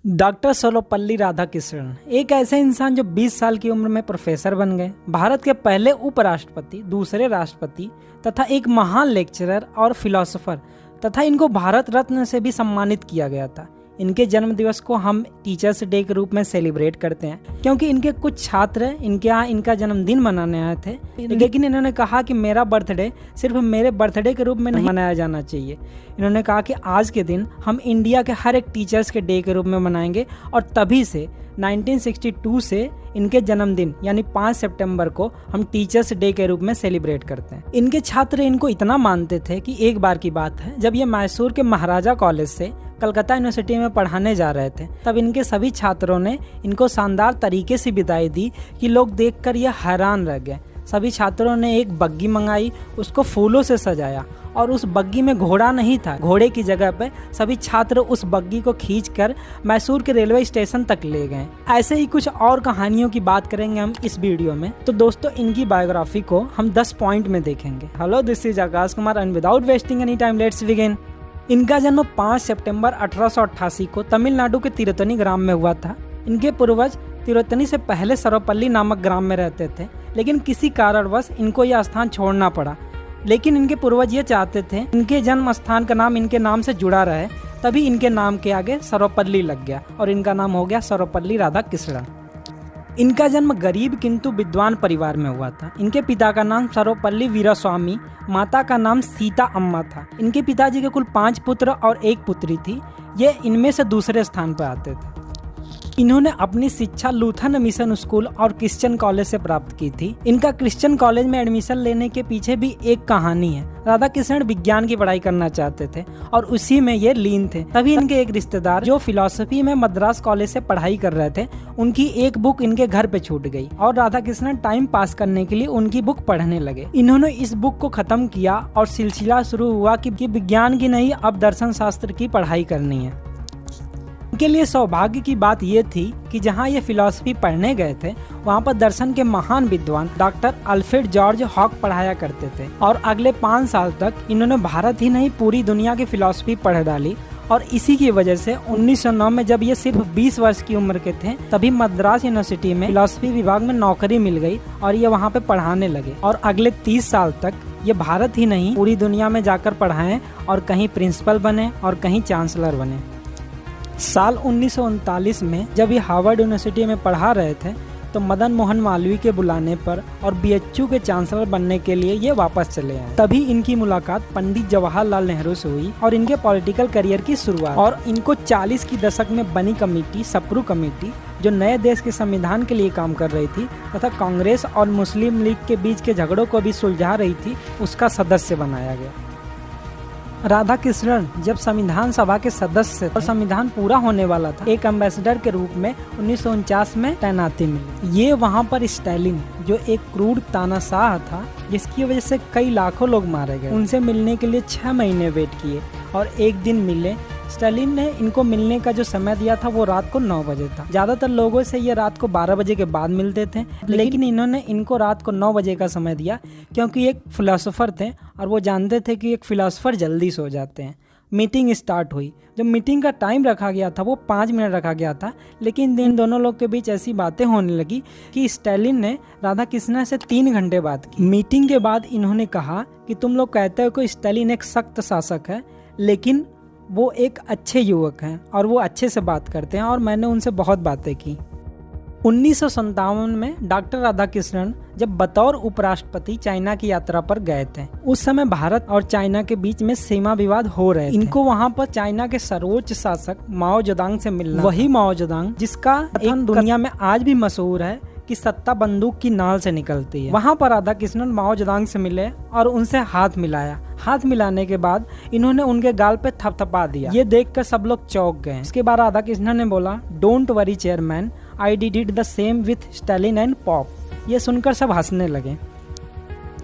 Doctor Sarvepalli Radhakrishnan एक ऐसे इंसान जो 20 साल की उम्र में प्रोफेसर बन गए, भारत के पहले उपराष्ट्रपति, दूसरे राष्ट्रपति तथा एक महान लेक्चरर और फिलोसोफर तथा इनको भारत रत्न से भी सम्मानित किया गया था। इनके जन्म दिवस को हम टीचर्स डे के रूप में सेलिब्रेट करते हैं क्योंकि इनके कुछ छात्र इनके यहाँ इनका जन्मदिन मनाने आए थे, लेकिन इन्होंने कहा कि मेरा बर्थडे सिर्फ मेरे बर्थडे के रूप में नहीं मनाया जाना चाहिए। इन्होंने कहा कि आज के दिन हम इंडिया के हर एक टीचर्स के डे के रूप में मनाएंगे और तभी से 1962 से इनके जन्मदिन यानी 5 सितंबर को हम टीचर्स डे के रूप में सेलिब्रेट करते हैं। इनके छात्र इनको इतना मानते थे कि एक बार की बात है, जब ये मैसूर के महाराजा कॉलेज से कलकत्ता यूनिवर्सिटी में पढ़ाने जा रहे थे, तब इनके सभी छात्रों ने इनको शानदार तरीके से विदाई दी कि लोग देखकर ये हैरान रह गए। सभी छात्रों ने एक बग्गी मंगाई, उसको फूलों से सजाया और उस बग्गी में घोड़ा नहीं था। घोड़े की जगह पे सभी छात्र उस बग्गी को खींचकर मैसूर के रेलवे स्टेशन तक ले गए। ऐसे ही कुछ और कहानियों की बात करेंगे हम इस वीडियो में। तो दोस्तों, इनकी बायोग्राफी को हम 10 पॉइंट में देखेंगे। Hello, this is Akash Kumar and without wasting any time let's begin. इनका जन्म 5 सितंबर 1888 को तमिलनाडु के तिरुत्तनी ग्राम में हुआ था। इनके पूर्वज तिरुत्तनी से पहले सर्वपल्ली नामक ग्राम में रहते थे, लेकिन किसी कारणवश इनको यह स्थान छोड़ना पड़ा। लेकिन इनके पूर्वज ये चाहते थे इनके जन्म स्थान का नाम इनके नाम से जुड़ा रहे, तभी इनके नाम के आगे सर्वपल्ली लग गया और इनका नाम हो गया सर्वपल्ली राधाकृष्णन। इनका जन्म गरीब किंतु विद्वान परिवार में हुआ था। इनके पिता का नाम सर्वपल्ली वीरास्वामी, माता का नाम सीता अम्मा था। इनके पिताजी के कुल 5 पुत्र और 1 पुत्री थी। ये इनमें से दूसरे स्थान पर आते थे। इन्होंने अपनी शिक्षा लूथरन मिशन स्कूल और क्रिश्चियन कॉलेज से प्राप्त की थी। इनका क्रिश्चियन कॉलेज में एडमिशन लेने के पीछे भी एक कहानी है। राधाकृष्णन विज्ञान की पढ़ाई करना चाहते थे और उसी में ये लीन थे। तभी इनके एक रिश्तेदार जो फिलॉसफी में मद्रास कॉलेज से पढ़ाई कर रहे थे, उनकी एक बुक इनके घर पे छूट गई और राधाकृष्णन टाइम पास करने के लिए उनकी बुक पढ़ने लगे। इन्होंने इस बुक को खत्म किया और सिलसिला शुरू हुआ कि विज्ञान की नहीं, अब दर्शन शास्त्र की पढ़ाई करनी है। इनके लिए सौभाग्य की बात यह थी कि जहां ये फिलॉसफी पढ़ने गए थे, वहां पर दर्शन के महान विद्वान डॉक्टर अल्फ्रेड जॉर्ज हॉक पढ़ाया करते थे और अगले 5 साल तक इन्होंने भारत ही नहीं पूरी दुनिया की फिलॉसफी पढ़ डाली। और इसी की वजह से 1909 में जब ये सिर्फ 20 वर्ष की उम्र के थे, तभी मद्रास यूनिवर्सिटी में फिलॉसफी विभाग में नौकरी मिल गई और ये वहाँ पे पढ़ाने लगे। और अगले 30 साल तक ये भारत ही नहीं पूरी दुनिया में जाकर पढ़ाएं और कहीं प्रिंसिपल बने और कहीं चांसलर बने। साल 1939 में जब ये हार्वर्ड यूनिवर्सिटी में पढ़ा रहे थे, तो मदन मोहन मालवीय के बुलाने पर और बीएचयू के चांसलर बनने के लिए ये वापस चले आए। तभी इनकी मुलाकात पंडित जवाहरलाल नेहरू से हुई और इनके पॉलिटिकल करियर की शुरुआत। और इनको 40 की दशक में बनी कमेटी, सप्रू कमेटी, जो नए देश के संविधान के लिए काम कर रही थी तथा कांग्रेस और मुस्लिम लीग के बीच के झगड़ों को भी सुलझा रही थी, उसका सदस्य बनाया गया। राधाकृष्णन जब संविधान सभा के सदस्य और संविधान पूरा होने वाला था, एक एम्बेसडर के रूप में 1949 में तैनाती मिली। ये वहाँ पर स्टालिन, जो एक क्रूर तानाशाह था जिसकी वजह से कई लाखों लोग मारे गए, उनसे मिलने के लिए 6 महीने वेट किए और एक दिन मिले। स्टालिन ने इनको मिलने का जो समय दिया था वो रात को 9 बजे था। ज्यादातर लोगों से ये रात को 12 बजे के बाद मिलते थे, लेकिन इन्होंने इनको रात को 9 बजे का समय दिया क्योंकि एक फिलोसोफर थे और वो जानते थे कि एक फिलोसोफर जल्दी सो जाते हैं। मीटिंग स्टार्ट हुई। जो मीटिंग का टाइम रखा गया था वो 5 मिनट रखा गया था, लेकिन इन दोनों लोग के बीच ऐसी बातें होने लगी कि स्टालिन ने राधाकृष्णन से 3 घंटे बात की। मीटिंग के बाद इन्होंने कहा कि तुम लोग कहते हो कि स्टालिन एक सख्त शासक है, लेकिन वो एक अच्छे युवक हैं और वो अच्छे से बात करते हैं और मैंने उनसे बहुत बातें की। 1957 में डॉक्टर राधाकृष्णन जब बतौर उपराष्ट्रपति चाइना की यात्रा पर गए थे, उस समय भारत और चाइना के बीच में सीमा विवाद हो रहे थे। इनको वहाँ पर चाइना के सर्वोच्च शासक माओ जेडोंग से मिलना, वही माओ जेडोंग जिसका कथन दुनिया में आज भी मशहूर है कि सत्ता बंदूक की नाल से निकलती है। वहाँ पर राधाकृष्णन माओ जेडोंग से मिले और उनसे हाथ मिलाया। हाथ मिलाने के बाद इन्होंने उनके गाल पे थपथपा दिया। ये देखकर सब लोग चौंक गए। इसके बाद राधाकृष्णन ने बोला, don't worry chairman, I did the same with Stalin and pop. ये सुनकर सब हंसने लगे।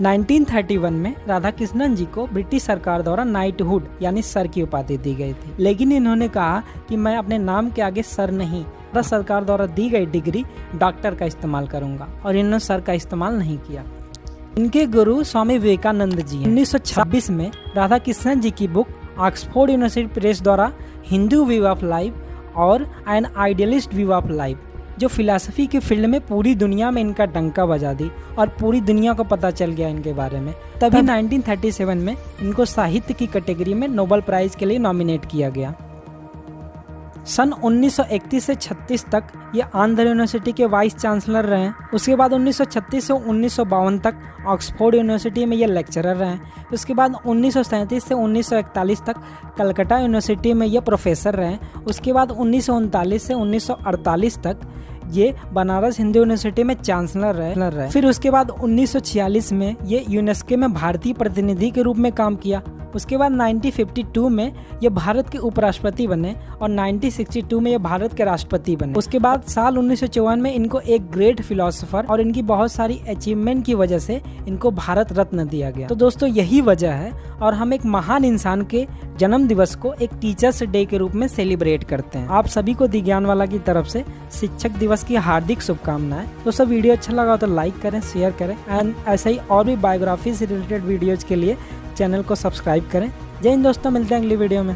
1931 में राधाकृष्णन जी को ब्रिटिश सरकार द्वारा नाइटहुड यानी सर की उपाधि दी गई थी, लेकिन इन्होंने कहा कि मैं अपने नाम के आगे सर नहीं, भारत सरकार द्वारा दी गई डिग्री डॉक्टर का इस्तेमाल करूंगा, और इन्होंने सर का इस्तेमाल नहीं किया। इनके गुरु स्वामी विवेकानंद जी 1926 में राधाकृष्णन जी की बुक ऑक्सफोर्ड यूनिवर्सिटी प्रेस द्वारा हिंदू व्यू ऑफ लाइफ और an idealist view of life, जो फिलॉसफी के फील्ड में पूरी दुनिया में इनका डंका बजा दी और पूरी दुनिया को पता चल गया इनके बारे में। तभी 1937 में इनको साहित्य की कैटेगरी में नोबेल प्राइज के लिए नॉमिनेट किया गया। सन 1931 से 36 तक ये आंध्र यूनिवर्सिटी के वाइस चांसलर रहे। उसके बाद 1936 से 1952 तक ऑक्सफोर्ड यूनिवर्सिटी में ये लेक्चरर रहे। उसके बाद 1937 से 1941 तक कलकत्ता यूनिवर्सिटी में ये प्रोफेसर रहे। उसके बाद 1939 से 1948 तक ये बनारस हिंदू यूनिवर्सिटी में चांसलर रहे। फिर उसके बाद 1946 में ये यूनेस्को में भारतीय प्रतिनिधि के रूप में काम किया। उसके बाद 1952 में ये भारत के उपराष्ट्रपति बने और 1962 में ये भारत के राष्ट्रपति बने। उसके बाद साल 1954 में इनको एक ग्रेट फिलोसोफर और इनकी बहुत सारी अचीवमेंट की वजह से इनको भारत रत्न दिया गया। तो दोस्तों यही वजह है और हम एक महान इंसान के जन्म दिवस को एक टीचर्स डे के रूप में सेलिब्रेट करते हैं। आप सभी को दिज्ञानवाला की तरफ से शिक्षक दिवस की हार्दिक शुभकामनाएं। दोस्तों वीडियो अच्छा लगा तो लाइक करें, शेयर करें एंड ऐसे ही और भी बायोग्राफी से रिलेटेड वीडियोज के लिए चैनल को सब्सक्राइब करें। जय हिंद दोस्तों, मिलते हैं अगली वीडियो में।